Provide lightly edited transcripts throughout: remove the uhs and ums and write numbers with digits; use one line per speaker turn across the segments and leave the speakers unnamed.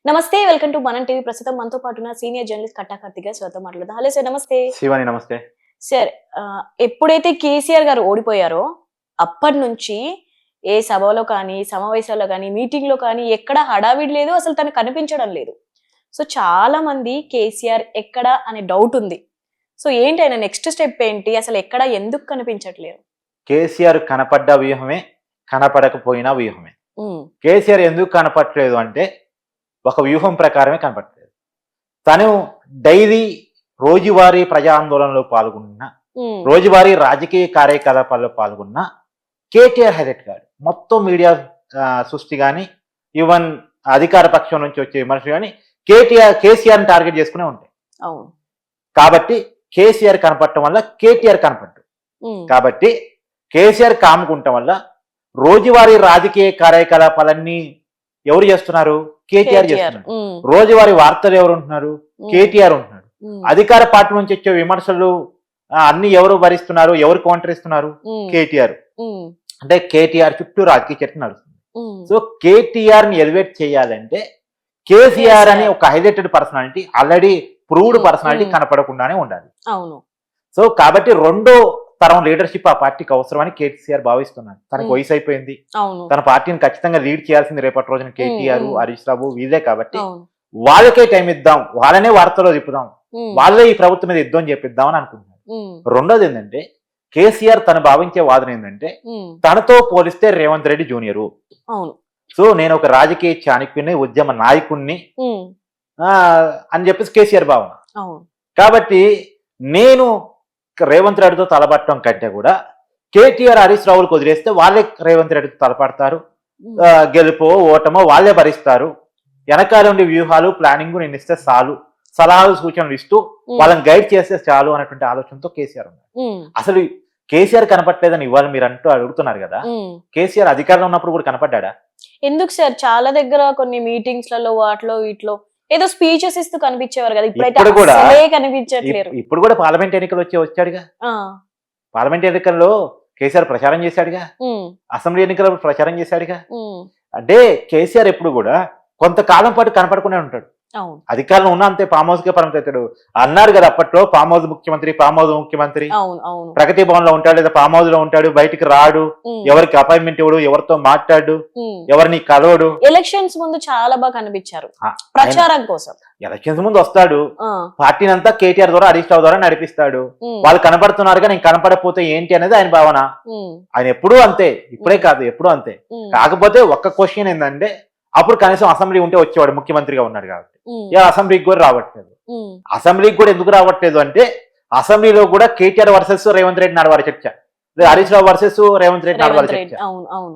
నమస్తే. Welcome to మనం TV. ప్రస్తుతం మనతో పాటు ఉన్న సీనియర్ జర్నలిస్ట్ కట్టా కార్తిక్ గారు సార్తో మాట్లాడదాం. హలో సార్, నమస్తే.
శివాని నమస్తే.
సార్, ఎప్పుడైతే కేసీఆర్ గారు ఓడిపోయారో అప్పటి నుంచి ఏ సభలో కానీ, సమావేశాల్లో కానీ, మీటింగ్ లో కానీ ఎక్కడ హడావిడి లేదు, అసలు తను కనిపించడం లేదు. సో చాలా మంది కేసీఆర్ ఎక్కడ అనే డౌట్ ఉంది. సో ఏంటి ఆయన నెక్స్ట్ స్టెప్ ఏంటి, అసలు ఎక్కడ ఎందుకు కనిపించట్లేదు?
కేసీఆర్ కనపడ్డ వ్యూహమే, కనపడకపోయినా వ్యూహమే. కేసీఆర్ ఎందుకు కనపడలేదు అంటే ఒక వ్యూహం ప్రకారమే కనపడలేదు. తను డైలీ రోజువారీ ప్రజా ఆందోళనలో పాల్గొన్న, రోజువారీ రాజకీయ కార్యకలాపాల్లో పాల్గొన్న కేటీఆర్ హైలైట్ గారు మొత్తం మీడియా సృష్టి కానీ, ఈవెన్ అధికార పక్షం నుంచి వచ్చే విమర్శలు కానీ కేసీఆర్ని టార్గెట్ చేసుకునే ఉంటాయి. కాబట్టి కేసీఆర్ కనపడటం వల్ల కేటీఆర్ కనపడ్డు. కాబట్టి కేసీఆర్ కాముకుంటం వల్ల రోజువారీ రాజకీయ కార్యకలాపాలన్నీ ఎవరు చేస్తున్నారు? కేటీఆర్ చేస్తున్నారు. రోజువారీ వార్తలు ఎవరు ఉంటున్నారు? కేటీఆర్ ఉంటున్నాడు. అధికార పార్టీ నుంచి వచ్చే విమర్శలు అన్ని ఎవరు భరిస్తున్నారు, ఎవరు కౌంటర్ ఇస్తున్నారు? కేటీఆర్. అంటే కేటీఆర్ చుట్టూ రాజకీయ చర్చ నడుస్తుంది. సో కేటీఆర్ ని ఎలివేట్ చేయాలంటే కేసీఆర్ అని ఒక highlighted personality, already proved personality కనపడకుండానే ఉండాలి. సో కాబట్టి రెండో తరం లీడర్షిప్ ఆ పార్టీకి అవసరమని కేసీఆర్ భావిస్తున్నాడు. తనకు వయసు అయిపోయింది, తన పార్టీని ఖచ్చితంగా లీడ్ చేయాల్సింది రేపటి రోజున కేటీఆర్, హరీష్ రావు వీళ్ళే. కాబట్టి వాళ్ళకే టైం ఇద్దాం, వాళ్ళనే వార్తలో తిప్పుదాం, వాళ్ళే ఈ ప్రభుత్వం మీద యుద్ధం చేపిద్దాం అని అనుకుంటున్నాడు. రెండోది ఏంటంటే కేసీఆర్ తను భావించే వాదన ఏంటంటే తనతో పోలిస్తే రేవంత్ రెడ్డి జూనియరు. సో నేను ఒక రాజకీయ చాణక్యుని, ఉద్యమ నాయకుణ్ణి అని చెప్పేసి కేసీఆర్ భావన. కాబట్టి నేను రేవంత్ రెడ్డితో తలపడటం కంటే కూడా కేటీఆర్, హరీష్ రావులకు వదిలేస్తే వాళ్ళే రేవంత్ రెడ్డితో తలపడతారు. గెలుపో ఓటమో వాళ్ళే భరిస్తారు. వెనకాల ఉండే వ్యూహాలు, ప్లానింగ్ నేను ఇస్తే చాలు, సలహాలు సూచనలు ఇస్తూ వాళ్ళని గైడ్ చేస్తే చాలు అనేటువంటి ఆలోచనతో కేసీఆర్ ఉన్నారు. అసలు కేసీఆర్ కనపట్లేదని ఇవాళ మీరు అంటూ అడుగుతున్నారు కదా, కేసీఆర్ అధికారంలో ఉన్నప్పుడు కూడా కనపడ్డా? ఎందుకు సార్? చాలా దగ్గర కొన్ని మీటింగ్స్ లలో వాటిలో వీటిలో ఏదో స్పీచెస్ ఇస్తూ కనిపించేవారు కదా, ఇప్పుడు కూడా కనిపించట్లేదు. ఇప్పుడు కూడా పార్లమెంట్ ఎన్నికలు వచ్చాడుగా. పార్లమెంట్ ఎన్నికల్లో కేసీఆర్ ప్రచారం చేశాడుగా, అసెంబ్లీ ఎన్నికల్లో ప్రచారం చేశాడుగా. అంటే కేసీఆర్ ఎప్పుడు కూడా కొంతకాలం పాటు కనపడకుండా ఉంటాడు. అధికారంలో ఉన్న అంతే ఫామ్ హౌస్ గా పరిమితాడు. అన్నారు కదా అప్పట్లో, ఫామ్ హౌస్ ముఖ్యమంత్రి, ఫామ్ హౌస్ ముఖ్యమంత్రి, ప్రగతి భవన్ లో ఉంటాడు లేదా ఫామ్ హౌస్ లో ఉంటాడు, బయటికి రాడు, ఎవరికి అపాయింట్మెంట్ ఇవ్వడు, ఎవరితో మాట్లాడు, ఎవరిని కలవడు.
ఎలక్షన్స్ ముందు చాలా బాగా కనిపించారు ప్రచారం కోసం.
ఎలక్షన్స్ ముందు వస్తాడు, పార్టీని అంతా కేటీఆర్ ద్వారా, హరీష్ రావు ద్వారా నడిపిస్తాడు. వాళ్ళు కనపడుతున్నారుగా, నేను కనపడకపోతే ఏంటి అనేది ఆయన భావన. ఆయన ఎప్పుడూ అంతే, ఇప్పుడే కాదు ఎప్పుడూ అంతే. కాకపోతే ఒక్క క్వశ్చన్ ఏంటంటే, అప్పుడు కనీసం అసెంబ్లీ ఉంటే వచ్చేవాడు, ముఖ్యమంత్రిగా ఉన్నాడు కాబట్టి. అసెంబ్లీకి కూడా రావట్లేదు. అసెంబ్లీకి కూడా ఎందుకు రావట్లేదు అంటే, అసెంబ్లీలో కూడా కేటీఆర్ వర్సెస్ రేవంత్ రెడ్డి నడవారి చర్చ, హరీష్ రావు వర్సెస్ రేవంత్ రెడ్డి నడవారి చర్చ.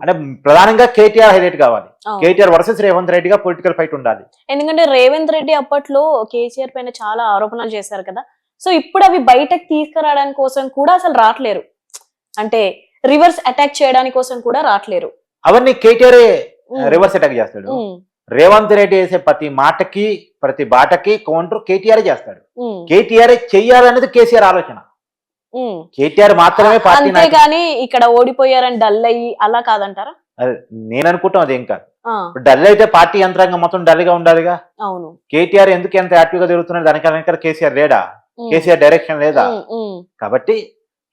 అంటే ప్రధానంగా కేటీఆర్ హైలైట్ కావాలి, కేటీఆర్ వర్సెస్ రేవంత్ రెడ్డిగా పొలిటికల్ ఫైట్ ఉండాలి.
ఎందుకంటే రేవంత్ రెడ్డి అప్పట్లో కేసీఆర్ పైన చాలా ఆరోపణలు చేశారు కదా. సో ఇప్పుడు అవి బయటకు తీసుకురావడానికి కోసం కూడా అసలు రావట్లేరు, అంటే రివర్స్ అటాక్ చేయడానికి కోసం కూడా రావట్లేరు.
అవన్నీ కేటీఆర్ రివర్స్ అటాక్ చేస్తాడు. రేవంత్ రెడ్డి వేసే ప్రతి మాటకి, ప్రతి బాటకి కౌంటర్ కేటీఆర్ చేస్తాడు. కేటీఆర్ చెయ్యాలనేది కేసీఆర్ ఆలోచన. కేటీఆర్ మాత్రమే పార్టీ,
కానీ ఇక్కడ ఓడిపోయారని డల్ అయ్యి అలా కాదంటారా?
నేను అనుకుంటాం అదేం కాదు. డల్ అయితే పార్టీ యంత్రాంగం మొత్తం డల్ గా ఉండాలిగా.
అవును.
కేటీఆర్ ఎందుకు ఎంత యాక్టివ్ గా తిరుగుతున్నాడు? దానికన్నా కేసీఆర్ లేడా? కేసీఆర్ డైరెక్షన్ లేదా? కాబట్టి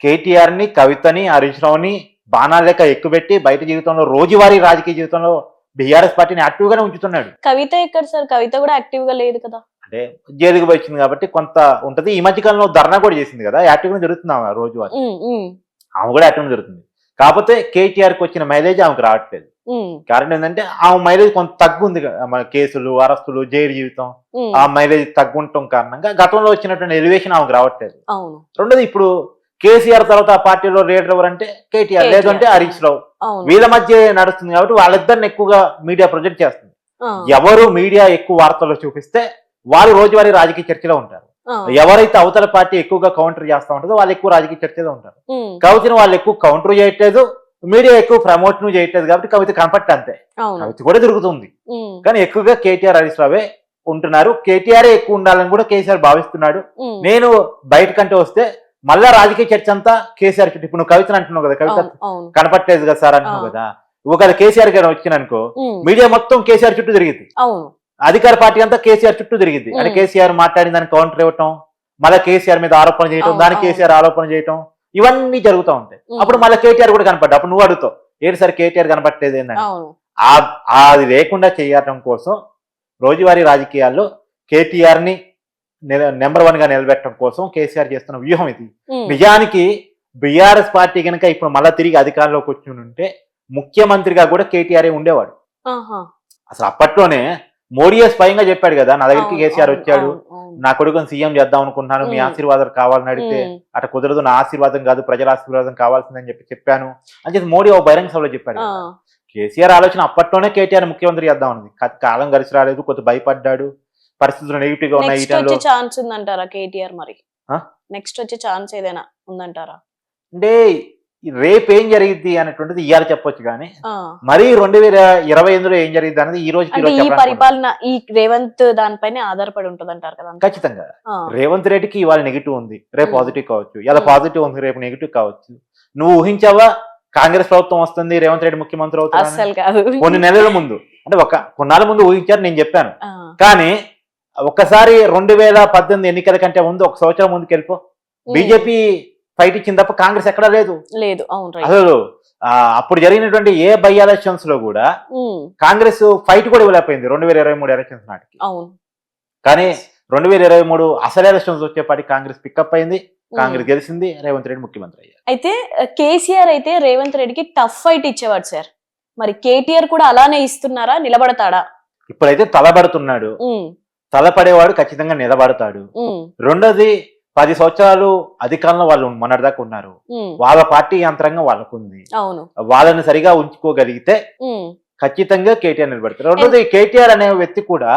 కేటీఆర్ ని, కవితని, హరీష్ రావుని బాణాలు లెక్క ఎక్కుపెట్టి బయట జీవితంలో, రోజువారీ రాజకీయ జీవితంలో బీఆర్ఎస్ పార్టీని యాక్టివ్ గానే ఉంచుతున్నాడు.
కవిత ఎక్కడ సార్? కవిత కూడా యాక్టివ్ గా లేదు కదా.
అంటే జైలుకి వచ్చింది కాబట్టి కొంత ఉంటది. ఈ మధ్య కాలంలో ధర్నా కూడా చేసింది కదా, యాక్టివ్ గా జరుగుతుంది ఆమె రోజువారీ. ఆమె కూడా యాక్టివ్ గా జరుగుతుంది. కాకపోతే కేటీఆర్ కి వచ్చిన మైలేజ్ ఆమెకు రావట్లేదు. కారణం ఏంటంటే ఆమె మైలేజ్ కొంత తగ్గుంది. మన కేసులు, అరెస్టులు, జైలు జీవితం, ఆ మైలేజ్ తగ్గుంటాం కారణంగా గతంలో వచ్చినటువంటి ఎలివేషన్ ఆమెకు రావట్లేదు. రెండోది, ఇప్పుడు కేసీఆర్ తర్వాత ఆ పార్టీలో లీడర్ ఎవరంటే కేటీఆర్, లేదంటే హరీష్ రావు. వీళ్ళ మధ్య నడుస్తుంది కాబట్టి వాళ్ళిద్దరిని ఎక్కువగా మీడియా ప్రొజెక్ట్ చేస్తుంది. ఎవరు మీడియా ఎక్కువ వార్తల్లో చూపిస్తే వాళ్ళు రోజువారీ రాజకీయ చర్చలో ఉంటారు. ఎవరైతే అవతల పార్టీ ఎక్కువగా కౌంటర్ చేస్తా ఉంటుందో వాళ్ళు ఎక్కువ రాజకీయ చర్చలో ఉంటారు. కవితను వాళ్ళు ఎక్కువ కౌంటర్ చేయట్లేదు, మీడియా ఎక్కువ ప్రమోట్ చేయట్లేదు కాబట్టి కవిత కనపట్ట అంతే. కవిత కూడా తిరుగుతుంది, కానీ ఎక్కువగా కేటీఆర్, హరీష్ రావే ఉంటున్నారు. కేటీఆర్ ఎక్కువ ఉండాలని కూడా కేసీఆర్ భావిస్తున్నాడు. నేను బయట కంటే వస్తే మళ్ళా రాజకీయ చర్చ అంతా కేసీఆర్ చుట్టూ. ఇప్పుడు నువ్వు కవితను అంటున్నావు కదా, కవిత కనపట్టలేదు కదా సార్ అంటున్నావు కదా. ఒకవేళ కేసీఆర్ గారు వచ్చిననుకో, మీడియా మొత్తం కేసీఆర్ చుట్టూ తిరిగింది. అధికార పార్టీ అంతా కేసీఆర్ చుట్టూ తిరిగింది. అంటే కేసీఆర్ మాట్లాడిన దానికి కౌంటర్ ఇవ్వటం, మళ్ళీ కేసీఆర్ మీద ఆరోపణ చేయటం, దానికి కేసీఆర్ ఆరోపణ చేయటం, ఇవన్నీ జరుగుతూ ఉంటాయి. అప్పుడు మళ్ళీ కేటీఆర్ కూడా కనపడ్డా. అప్పుడు నువ్వు అడుగుతావు ఏంటి సార్ కేటీఆర్ కనపట్టలేదు ఏంటంటే, అది లేకుండా చేయటం కోసం రోజువారీ రాజకీయాల్లో కేటీఆర్ ని నెంబర్ 1 గా నిలబెట్టడం కోసం కేసీఆర్ చేస్తున్న వ్యూహం ఇది. నిజానికి బీఆర్ఎస్ పార్టీ కనుక ఇప్పుడు మళ్ళా తిరిగి అధికారంలోకి వచ్చి ఉంటే ముఖ్యమంత్రిగా కూడా కేటీఆర్ ఉండేవాడు. అసలు అప్పట్లోనే మోడీయే స్వయంగా చెప్పాడు కదా, నా దగ్గరికి కేసీఆర్ వచ్చాడు, నా కొడుకుని సీఎం చేద్దాం అనుకుంటున్నాను, మీ ఆశీర్వాదాలు కావాలని అడిగితే అట్లా కుదరదు, నా ఆశీర్వాదం కాదు ప్రజల ఆశీర్వాదం కావాల్సిందని చెప్పాను అని చెప్పి మోడీ ఒక బహిరంగ సభలో చెప్పాడు. కేసీఆర్ ఆలోచన అప్పట్లోనే కేటీఆర్ ముఖ్యమంత్రి చేద్దాం ఉంది. కాలం కలిసి రాలేదు, కొద్దిగా భయపడ్డాడు, పరిస్థితులు నెగిటివ్ గా ఉన్నాయి.
ఛాన్స్ ఉందంటారా కేటీఆర్? మరి నెక్స్ట్ వచ్చే ఛాన్స్ ఏదైనా ఉందంటారా?
అంటే రేపు ఏం జరిగింది అనేటువంటిది ఇవాళ చెప్పొచ్చు, కానీ మరి 2028లో ఏం జరిగింది అనేది ఈ రోజు
ఈ పరిపాలన ఈ రేవంత్ దానిపైన ఆధారపడి ఉంటది అంటారు కదా.
ఖచ్చితంగా రేవంత్ రెడ్డికి ఇవాళ నెగిటివ్ ఉంది, రేపు పాజిటివ్ కావచ్చు, ఇలా పాజిటివ్ ఉంది, రేపు నెగిటివ్ కావచ్చు. నువ్వు ఊహించావా కాంగ్రెస్ ప్రభుత్వం వస్తుంది, రేవంత్ రెడ్డి ముఖ్యమంత్రి అవుతాడు? కొన్ని నెలల ముందు, అంటే కొన్నాళ్ళ ముందు ఊహించారు, నేను చెప్పాను. కానీ ఒక్కసారి 2018 ఎన్నికల కంటే ముందు 1 సంవత్సరం ముందుకు వెళ్ళిపో, బీజేపీ ఫైట్ ఇచ్చింది తప్ప కాంగ్రెస్ ఎక్కడా లేదు. అసలు అప్పుడు జరిగినటువంటి ఏ బై ఎలక్షన్స్ లో కూడా కాంగ్రెస్ ఫైట్ కూడా ఇవ్వలేకపోయింది 2023 ఎలక్షన్స్ నాటికి. కానీ 2023 అసలు ఎలక్షన్స్ వచ్చేపాటి కాంగ్రెస్ పికప్ అయింది, కాంగ్రెస్ గెలిచింది, రేవంత్ రెడ్డి ముఖ్యమంత్రి అయ్యారు.
అయితే కేసీఆర్ అయితే రేవంత్ రెడ్డికి టఫ్ ఫైట్ ఇచ్చేవాడు సార్, మరి కేటీఆర్ కూడా అలానే ఇస్తున్నారా? నిలబడతాడా?
ఇప్పుడైతే తలబడుతున్నాడు, తలపడేవాడు ఖచ్చితంగా నిలబడతాడు. రెండోది 10 సంవత్సరాలు అధికారంలో వాళ్ళు మొన్నటిదాకా ఉన్నారు, వాళ్ళ పార్టీ యంత్రాంగం వాళ్ళకుంది, వాళ్ళని సరిగా ఉంచుకోగలిగితే ఖచ్చితంగా కేటీఆర్ నిలబడతారు. రెండోది కేటీఆర్ అనే వ్యక్తి కూడా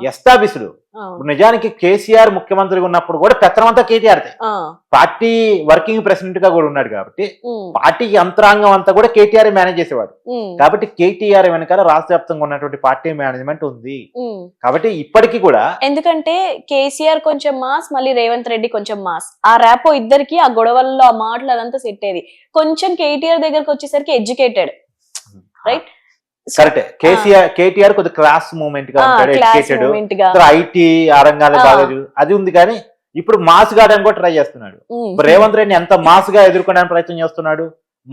ఎస్టాబ్లిష్డ్. నిజానికి కేసీఆర్ ముఖ్యమంత్రిగా ఉన్నప్పుడు కూడా పెత్తనం అంతా కేటీఆర్, పార్టీ వర్కింగ్ ప్రెసిడెంట్ గా కూడా ఉన్నాడు కాబట్టి పార్టీ యంత్రాంగం అంతా కూడా కేటీఆర్ మేనేజ్ చేసేవాడు. కాబట్టి కేటీఆర్ వెనకాల రాష్ట్ర వ్యాప్తంగా ఉన్నటువంటి పార్టీ మేనేజ్మెంట్ ఉంది. కాబట్టి ఇప్పటికీ కూడా,
ఎందుకంటే కేసీఆర్ కొంచెం మాస్, మళ్ళీ రేవంత్ రెడ్డి కొంచెం మాస్, ఆ ర్యాపో ఇద్దరికి ఆ గొడవల్లో ఆ మాటలు అదంతా సెట్ అయ్యేది. కొంచెం కేటీఆర్ దగ్గరకు వచ్చేసరికి ఎడ్యుకేటెడ్, రైట్?
కరెక్టే. కేటీఆర్ కొద్దిగా క్లాస్ మూమెంట్ గా ఉంటాడు, ఎడ్యుకేటెడ్, ఐటీ ఆ రంగాలు బాగా అది ఉంది. కానీ ఇప్పుడు మాస్ గాడని కూడా ట్రై చేస్తున్నాడు. రేవంత్ రెడ్డిని ఎంత మాస్ గా ఎదుర్కోవడానికి ప్రయత్నం చేస్తున్నాడు,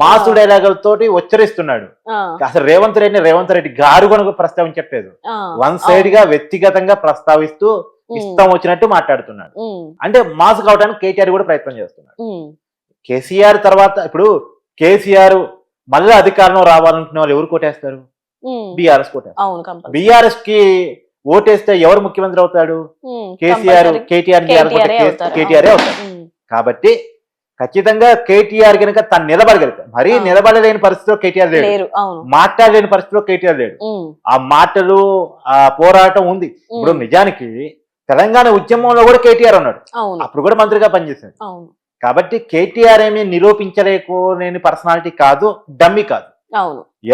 మాసు డైలాగులతోటి ఉచ్చరిస్తున్నాడు. అసలు రేవంత్ రెడ్డి గారు కనుక ప్రస్తావించట్లేదు, 1 సైడ్ గా వ్యక్తిగతంగా ప్రస్తావిస్తూ ఇష్టం వచ్చినట్టు మాట్లాడుతున్నాడు. అంటే మాస్ కావడానికి కేటీఆర్ కూడా ప్రయత్నం చేస్తున్నాడు. కేసీఆర్ తర్వాత ఇప్పుడు కేసీఆర్ మళ్ళీ అధికారంలో రావాలనుకునే వాళ్ళు ఎవరు కోటేస్తారు? బీఆర్ఎస్ కోటేస్తారు. బీఆర్ఎస్ కి ఓటేస్తే ఎవరు ముఖ్యమంత్రి అవుతాడు? కేటీఆర్ అవుతాడు. కాబట్టి ఖచ్చితంగా కేటీఆర్ కనుక తను నిలబడగలుగుతాడు. మరీ నిలబడలేని పరిస్థితిలో కేటీఆర్ లేడు, మాట్లాడలేని పరిస్థితిలో కేటీఆర్ లేడు. ఆ మాటలు ఆ పోరాటం ఉంది. ఇప్పుడు నిజానికి తెలంగాణ ఉద్యమంలో కూడా కేటీఆర్ ఉన్నాడు, అప్పుడు కూడా మంత్రిగా పనిచేశాడు. కాబట్టి కేటీఆర్ ఏమీ నిరూపించలేని పర్సనాలిటీ కాదు, డమ్మీ కాదు.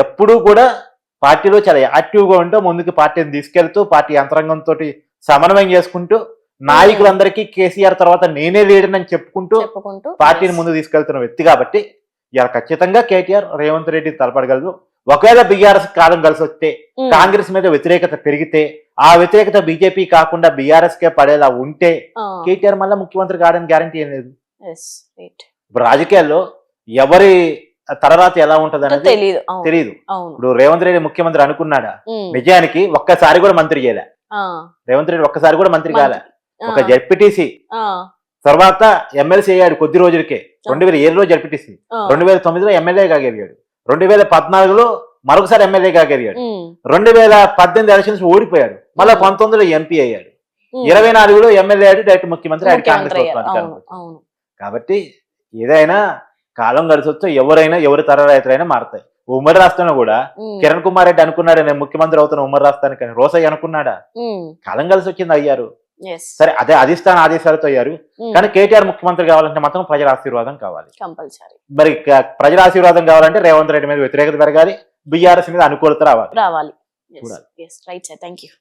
ఎప్పుడూ కూడా పార్టీలో చాలా యాక్టివ్ గా ఉంటూ ముందుకు పార్టీని తీసుకెళ్తూ పార్టీ యంత్రాంగంతో సమన్వయం చేసుకుంటూ నాయకులందరికీ కేసీఆర్ తర్వాత నేనే లీడర్ అని చెప్పుకుంటూ పార్టీని ముందుకు తీసుకెళ్తున్న వ్యక్తి. కాబట్టి ఇలా ఖచ్చితంగా కేటీఆర్ రేవంత్ రెడ్డి తలపడగలరు. ఒకవేళ బీఆర్ఎస్ కాలం కలిసి వస్తే, కాంగ్రెస్ మీద వ్యతిరేకత పెరిగితే, ఆ వ్యతిరేకత బీజేపీ కాకుండా బీఆర్ఎస్ కే పడేలా ఉంటే కేటీఆర్ మళ్ళీ ముఖ్యమంత్రి కావడానికి గ్యారంటీ ఏం లేదు. ఇప్పుడు రాజకీయాల్లో ఎవరి తర్వాత ఎలా ఉంటది అనేది తెలియదు. ఇప్పుడు రేవంత్ రెడ్డి ముఖ్యమంత్రి అనుకున్నాడా? నిజానికి ఒక్కసారి కూడా మంత్రి చేయలే రేవంత్ రెడ్డి, ఒక్కసారి కూడా మంత్రి కాలే. ఒక జెడ్పీటీసీ తర్వాత ఎమ్మెల్సీ అయ్యాడు కొద్ది రోజులకే. 2007లో జెడ్పీటీసీ, 2009లో ఎమ్మెల్యేగా గెలిగాడు, 2014లో మరొకసారి ఎమ్మెల్యేగా గెలిగాడు, 2018 ఎలక్షన్స్ ఓడిపోయాడు, మళ్ళీ 19లో ఎంపీ అయ్యాడు, 24లో ఎమ్మెల్యే అయ్యాడు, డైరెక్ట్ ముఖ్యమంత్రి అయ్యాడు కాంగ్రెస్ ప్రభుత్వం. కాబట్టి ఏదైనా కాలం కలిసొచ్చో ఎవరైనా ఎవరి తరరైతులైనా మారుతాయి. ఉమ్మడి రాష్ట్రంలో కూడా కిరణ్ కుమార్ రెడ్డి అనుకున్నాడు నేను ముఖ్యమంత్రి అవుతున్నా ఉమ్మడి రాష్ట్రానికి, కానీ రోసయ్య అనుకున్నాడా? కాలం కలిసి వచ్చింది, అయ్యారు. సరే, అదే అధిష్టాన ఆదేశాలతో అయ్యారు. కానీ కేటీఆర్ ముఖ్యమంత్రి కావాలంటే మాత్రం ప్రజల ఆశీర్వాదం కావాలి. మరి ప్రజల ఆశీర్వాదం కావాలంటే రేవంత్ రెడ్డి మీద వ్యతిరేకత పెరగాలి, బీఆర్ఎస్ మీద అనుకూలత రావాలి.
Right sir, thank you.